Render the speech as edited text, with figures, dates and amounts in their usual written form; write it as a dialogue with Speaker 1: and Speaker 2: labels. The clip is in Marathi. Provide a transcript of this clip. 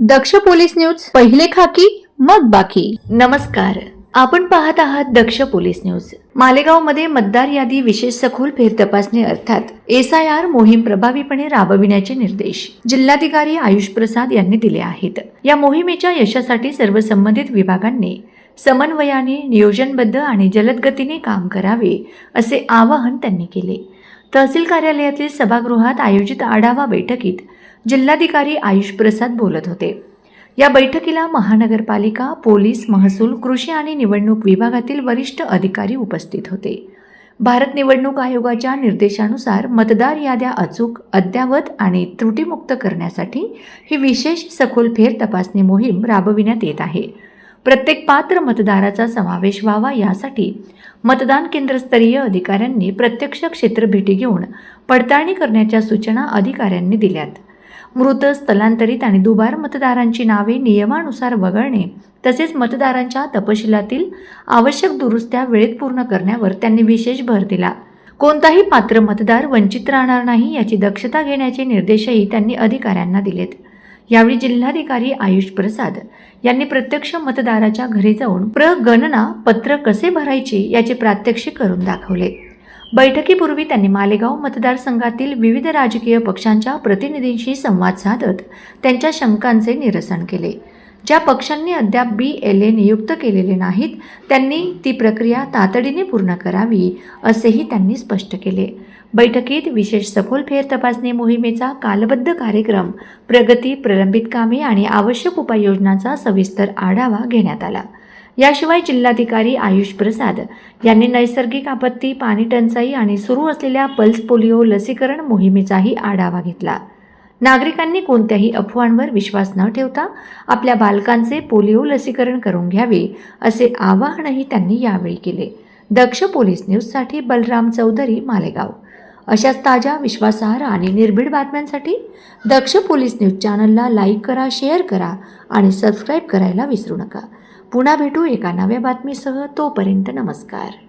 Speaker 1: दक्ष पोलीस न्यूज, पहिले खाकी मग बाकी. नमस्कार, आपण पाहत आहात दक्ष पोलीस न्यूज. मालेगाव मध्ये मतदार यादी विशेष सखोल फेर तपासणी अर्थात SIR मोहीम प्रभावीपणे राबविण्याचे निर्देश जिल्हाधिकारी आयुष प्रसाद यांनी दिले आहेत. या मोहिमेच्या यशासाठी सर्व संबंधित विभागांनी समन्वयाने, नियोजनबद्ध आणि जलद गतीने काम करावे असे आवाहन त्यांनी केले. तहसील कार्यालयातील सभागृहात आयोजित आढावा बैठकीत जिल्हाधिकारी आयुष प्रसाद बोलत होते. या बैठकीला महानगरपालिका, पोलीस, महसूल, कृषी आणि निवडणूक विभागातील वरिष्ठ अधिकारी उपस्थित होते. भारत निवडणूक आयोगाच्या निर्देशानुसार मतदार याद्या अचूक, अद्ययावत आणि त्रुटीमुक्त करण्यासाठी ही विशेष सखोल फेर तपासणी मोहीम राबविण्यात येत आहे. प्रत्येक पात्र मतदाराचा समावेश व्हावा यासाठी मतदान केंद्रस्तरीय अधिकाऱ्यांनी प्रत्यक्ष क्षेत्रभेटी घेऊन पडताळणी करण्याच्या सूचना अधिकाऱ्यांनी दिल्यात. मृत, स्थलांतरित आणि दुबार मतदारांची नावे नियमानुसार वगळणे तसेच मतदारांच्या तपशिलातील आवश्यक दुरुस्त्या वेळेत पूर्ण करण्यावर त्यांनी विशेष भर दिला. कोणताही पात्र मतदार वंचित राहणार नाही याची दक्षता घेण्याचे निर्देशही त्यांनी अधिकाऱ्यांना दिलेत. यावेळी जिल्हाधिकारी आयुष प्रसाद यांनी प्रत्यक्ष मतदाराच्या घरी जाऊन प्रगणना पत्र कसे भरायचे याचे प्रात्यक्षिक करून दाखवले. बैठकीपूर्वी त्यांनी मालेगाव मतदारसंघातील विविध राजकीय पक्षांच्या प्रतिनिधींशी संवाद साधत त्यांच्या शंकांचे निरसन केले. ज्या पक्षांनी अद्याप BLA नियुक्त केलेले नाहीत त्यांनी ती प्रक्रिया तातडीने पूर्ण करावी असेही त्यांनी स्पष्ट केले. बैठकीत विशेष सखोल फेर तपासणी मोहिमेचा कालबद्ध कार्यक्रम, प्रगती, प्रलंबित कामे आणि आवश्यक उपाययोजनांचा सविस्तर आढावा घेण्यात आला. याशिवाय जिल्हाधिकारी आयुष प्रसाद यांनी नैसर्गिक आपत्ती, पाणी टंचाई आणि सुरू असलेल्या पल्स पोलिओ लसीकरण मोहिमेचाही आढावा घेतला. नागरिकांनी कोणत्याही अफवांवर विश्वास न ठेवता आपल्या बालकांचे पोलिओ लसीकरण करून घ्यावे असे आवाहनही त्यांनी यावेळी केले. दक्ष पोलीस न्यूजसाठी बलराम चौधरी, मालेगाव. अशाच ताज्या, विश्वासार्ह आणि निर्भीड बातम्यांसाठी दक्ष पोलीस न्यूज चॅनलला लाईक करा, शेअर करा आणि सबस्क्राईब करायला विसरू नका. पुन्हा भेटू एका नव्या बातमीसह. तोपर्यंत नमस्कार.